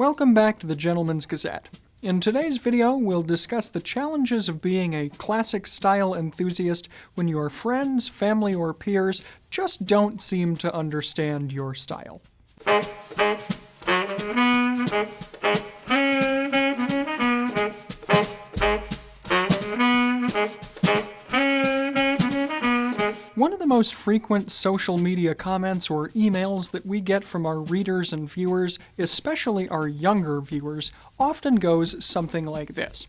Welcome back to the Gentleman's Gazette. In today's video, we'll discuss the challenges of being a classic style enthusiast when your friends, family, or peers just don't seem to understand your style. One of the most frequent social media comments or emails that we get from our readers and viewers, especially our younger viewers, often goes something like this.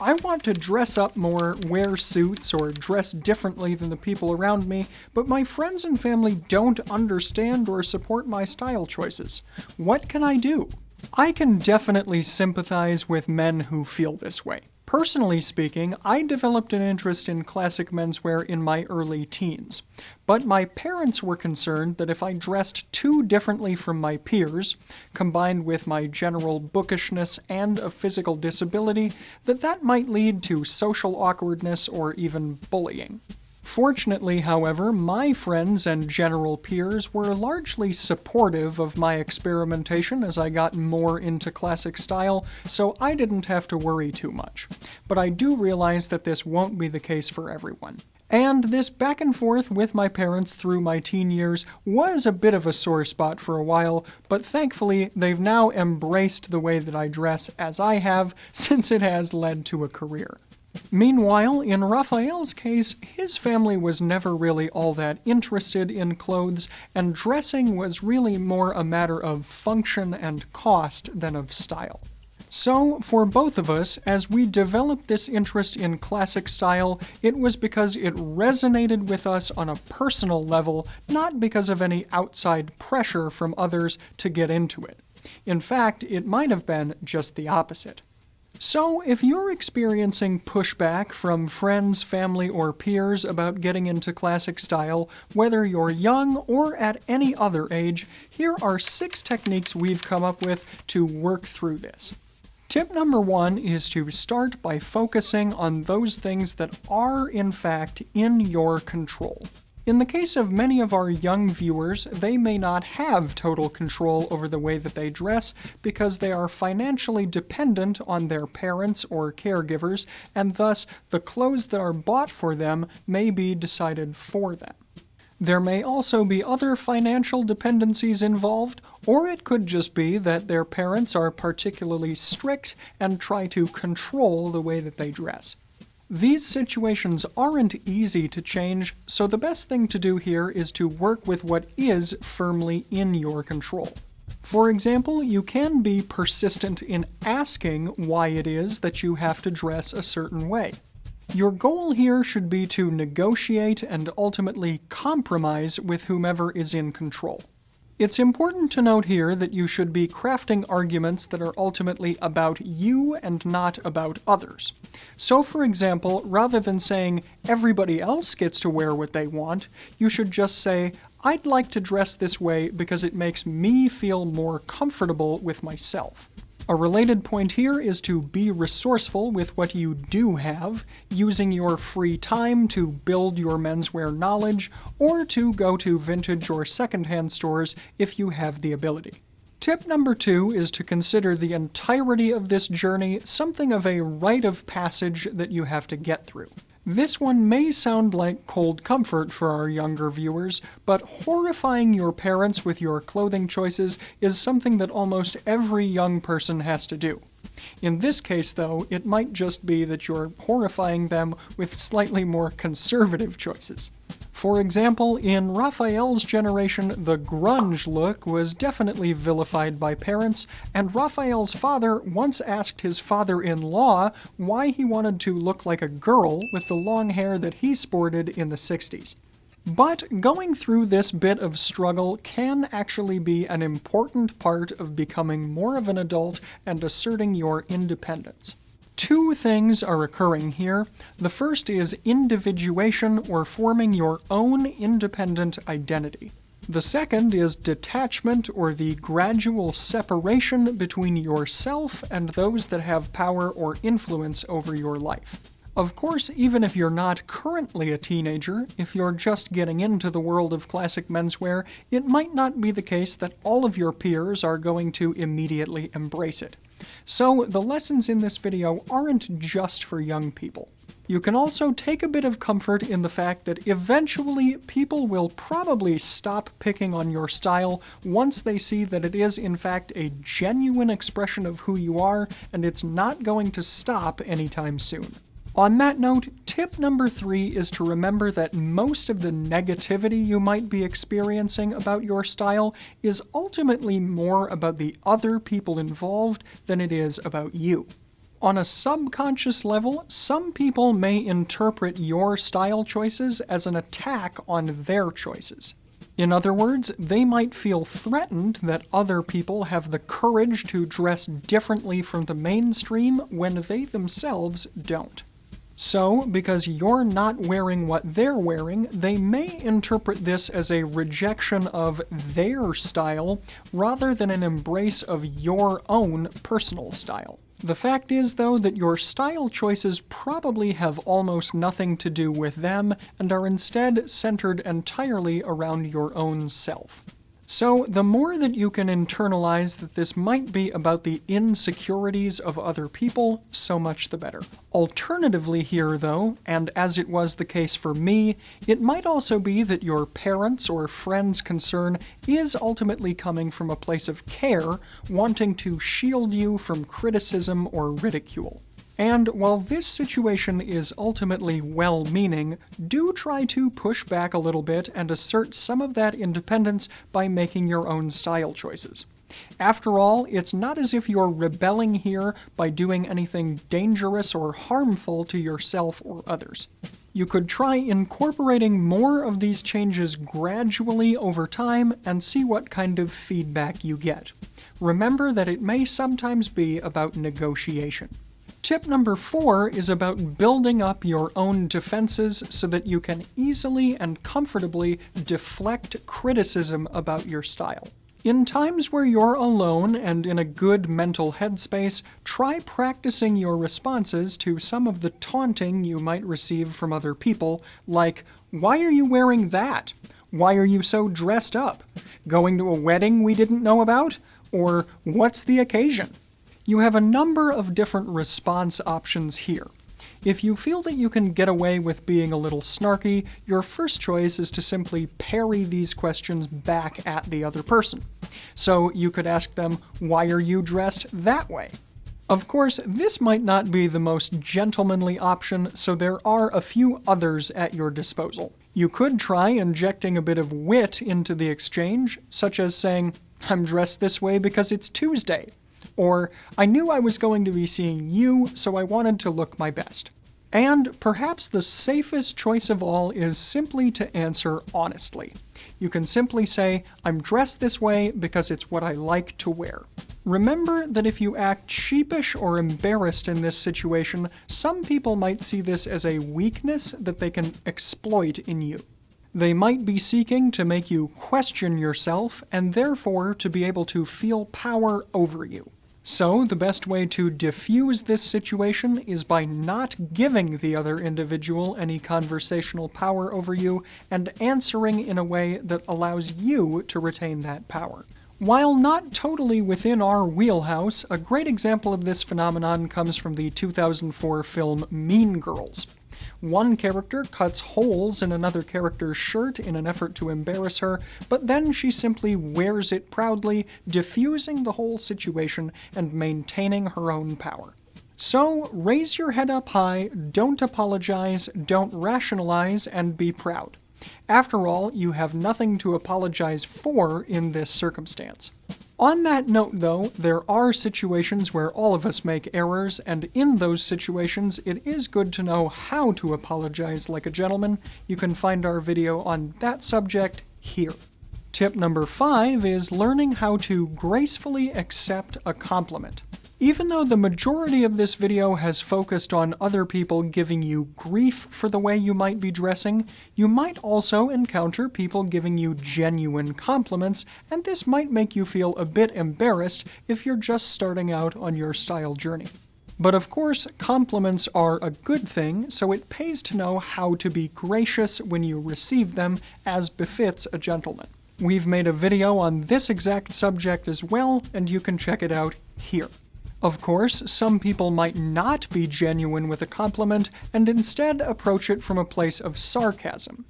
I want to dress up more, wear suits, or dress differently than the people around me, but my friends and family don't understand or support my style choices. What can I do? I can definitely sympathize with men who feel this way. Personally speaking, I developed an interest in classic menswear in my early teens, but my parents were concerned that if I dressed too differently from my peers, combined with my general bookishness and a physical disability, that might lead to social awkwardness or even bullying. Fortunately, however, my friends and general peers were largely supportive of my experimentation as I got more into classic style, so I didn't have to worry too much. But I do realize that this won't be the case for everyone. And this back and forth with my parents through my teen years was a bit of a sore spot for a while, but thankfully they've now embraced the way that I dress as I have, since it has led to a career. Meanwhile, in Raphael's case, his family was never really all that interested in clothes, and dressing was really more a matter of function and cost than of style. So, for both of us, as we developed this interest in classic style, it was because it resonated with us on a personal level, not because of any outside pressure from others to get into it. In fact, it might have been just the opposite. So, if you're experiencing pushback from friends, family, or peers about getting into classic style, whether you're young or at any other age, here are 6 techniques we've come up with to work through this. Tip number 1 is to start by focusing on those things that are, in fact, in your control. In the case of many of our young viewers, they may not have total control over the way that they dress because they are financially dependent on their parents or caregivers, and thus the clothes that are bought for them may be decided for them. There may also be other financial dependencies involved, or it could just be that their parents are particularly strict and try to control the way that they dress. These situations aren't easy to change, so the best thing to do here is to work with what is firmly in your control. For example, you can be persistent in asking why it is that you have to dress a certain way. Your goal here should be to negotiate and ultimately compromise with whomever is in control. It's important to note here that you should be crafting arguments that are ultimately about you and not about others. So, for example, rather than saying everybody else gets to wear what they want, you should just say, I'd like to dress this way because it makes me feel more comfortable with myself. A related point here is to be resourceful with what you do have, using your free time to build your menswear knowledge, or to go to vintage or secondhand stores if you have the ability. Tip number 2 is to consider the entirety of this journey something of a rite of passage that you have to get through. This one may sound like cold comfort for our younger viewers, but horrifying your parents with your clothing choices is something that almost every young person has to do. In this case, though, it might just be that you're horrifying them with slightly more conservative choices. For example, in Raphael's generation, the grunge look was definitely vilified by parents, and Raphael's father once asked his father-in-law why he wanted to look like a girl with the long hair that he sported in the 60s. But going through this bit of struggle can actually be an important part of becoming more of an adult and asserting your independence. 2 things are occurring here. The first is individuation, or forming your own independent identity. The second is detachment, or the gradual separation between yourself and those that have power or influence over your life. Of course, even if you're not currently a teenager, if you're just getting into the world of classic menswear, it might not be the case that all of your peers are going to immediately embrace it. So the lessons in this video aren't just for young people. You can also take a bit of comfort in the fact that eventually people will probably stop picking on your style once they see that it is in fact a genuine expression of who you are, and it's not going to stop anytime soon. On that note, tip number 3 is to remember that most of the negativity you might be experiencing about your style is ultimately more about the other people involved than it is about you. On a subconscious level, some people may interpret your style choices as an attack on their choices. In other words, they might feel threatened that other people have the courage to dress differently from the mainstream when they themselves don't. So, because you're not wearing what they're wearing, they may interpret this as a rejection of their style rather than an embrace of your own personal style. The fact is, though, that your style choices probably have almost nothing to do with them and are instead centered entirely around your own self. So, the more that you can internalize that this might be about the insecurities of other people, so much the better. Alternatively here, though, and as it was the case for me, it might also be that your parents' or friends' concern is ultimately coming from a place of care, wanting to shield you from criticism or ridicule. And while this situation is ultimately well-meaning, do try to push back a little bit and assert some of that independence by making your own style choices. After all, it's not as if you're rebelling here by doing anything dangerous or harmful to yourself or others. You could try incorporating more of these changes gradually over time and see what kind of feedback you get. Remember that it may sometimes be about negotiation. Tip number 4 is about building up your own defenses so that you can easily and comfortably deflect criticism about your style. In times where you're alone and in a good mental headspace, try practicing your responses to some of the taunting you might receive from other people, like, "Why are you wearing that? Why are you so dressed up? Going to a wedding we didn't know about? Or, what's the occasion?" You have a number of different response options here. If you feel that you can get away with being a little snarky, your first choice is to simply parry these questions back at the other person. So you could ask them, "Why are you dressed that way?" Of course, this might not be the most gentlemanly option, so there are a few others at your disposal. You could try injecting a bit of wit into the exchange, such as saying, "I'm dressed this way because it's Tuesday." Or, "I knew I was going to be seeing you, so I wanted to look my best." And perhaps the safest choice of all is simply to answer honestly. You can simply say, "I'm dressed this way because it's what I like to wear." Remember that if you act sheepish or embarrassed in this situation, some people might see this as a weakness that they can exploit in you. They might be seeking to make you question yourself and therefore to be able to feel power over you. So, the best way to diffuse this situation is by not giving the other individual any conversational power over you and answering in a way that allows you to retain that power. While not totally within our wheelhouse, a great example of this phenomenon comes from the 2004 film Mean Girls. One character cuts holes in another character's shirt in an effort to embarrass her, but then she simply wears it proudly, diffusing the whole situation and maintaining her own power. So, raise your head up high, don't apologize, don't rationalize, and be proud. After all, you have nothing to apologize for in this circumstance. On that note, though, there are situations where all of us make errors, and in those situations, it is good to know how to apologize like a gentleman. You can find our video on that subject here. Tip number 5 is learning how to gracefully accept a compliment. Even though the majority of this video has focused on other people giving you grief for the way you might be dressing, you might also encounter people giving you genuine compliments, and this might make you feel a bit embarrassed if you're just starting out on your style journey. But of course, compliments are a good thing, so it pays to know how to be gracious when you receive them, as befits a gentleman. We've made a video on this exact subject as well, and you can check it out here. Of course, some people might not be genuine with a compliment and instead approach it from a place of sarcasm.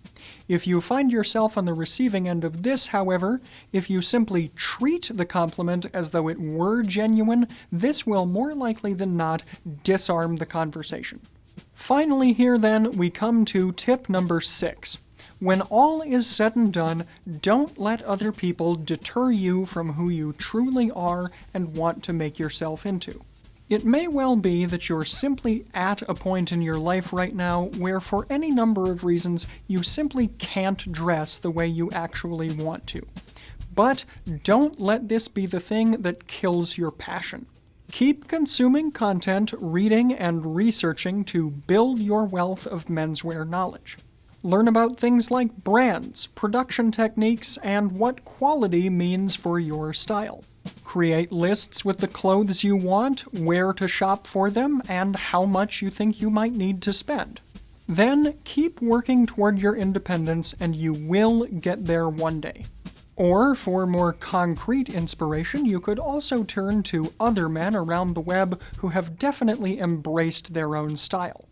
If you find yourself on the receiving end of this, however, if you simply treat the compliment as though it were genuine, this will more likely than not disarm the conversation. Finally here then, we come to tip number 6. When all is said and done, don't let other people deter you from who you truly are and want to make yourself into. It may well be that you're simply at a point in your life right now where for any number of reasons you simply can't dress the way you actually want to. But don't let this be the thing that kills your passion. Keep consuming content, reading, and researching to build your wealth of menswear knowledge. Learn about things like brands, production techniques, and what quality means for your style. Create lists with the clothes you want, where to shop for them, and how much you think you might need to spend. Then keep working toward your independence and you will get there one day. Or, for more concrete inspiration, you could also turn to other men around the web who have definitely embraced their own style.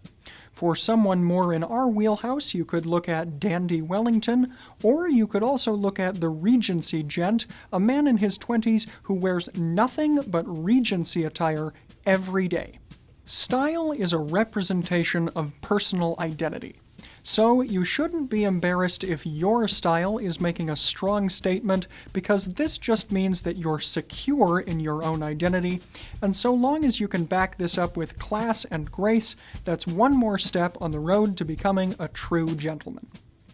For someone more in our wheelhouse, you could look at Dandy Wellington, or you could also look at the Regency gent, a man in his 20s who wears nothing but Regency attire every day. Style is a representation of personal identity. So you shouldn't be embarrassed if your style is making a strong statement, because this just means that you're secure in your own identity, and so long as you can back this up with class and grace, that's one more step on the road to becoming a true gentleman.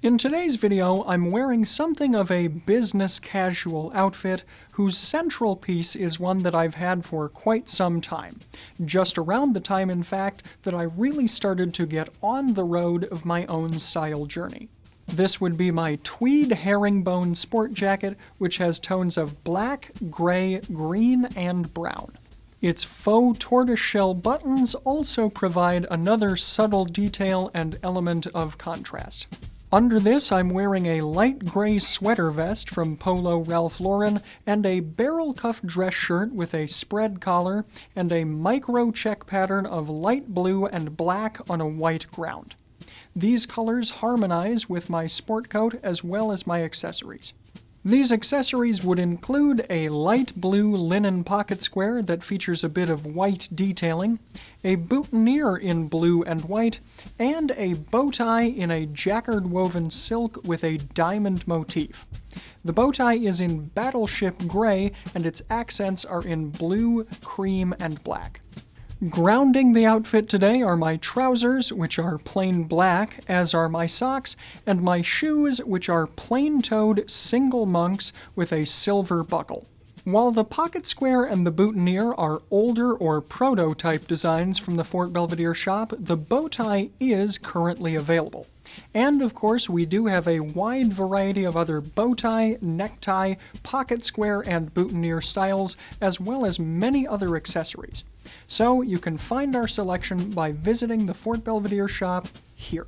In today's video, I'm wearing something of a business casual outfit whose central piece is one that I've had for quite some time. Just around the time, in fact, that I really started to get on the road of my own style journey. This would be my tweed herringbone sport jacket, which has tones of black, gray, green, and brown. Its faux tortoiseshell buttons also provide another subtle detail and element of contrast. Under this, I'm wearing a light gray sweater vest from Polo Ralph Lauren and a barrel cuff dress shirt with a spread collar and a micro check pattern of light blue and black on a white ground. These colors harmonize with my sport coat as well as my accessories. These accessories would include a light blue linen pocket square that features a bit of white detailing, a boutonniere in blue and white, and a bow tie in a jacquard woven silk with a diamond motif. The bow tie is in battleship gray and its accents are in blue, cream, and black. Grounding the outfit today are my trousers, which are plain black, as are my socks, and my shoes, which are plain-toed single monks with a silver buckle. While the pocket square and the boutonniere are older or prototype designs from the Fort Belvedere shop, the bow tie is currently available. And of course, we do have a wide variety of other bow tie, necktie, pocket square, and boutonniere styles, as well as many other accessories. So you can find our selection by visiting the Fort Belvedere shop here.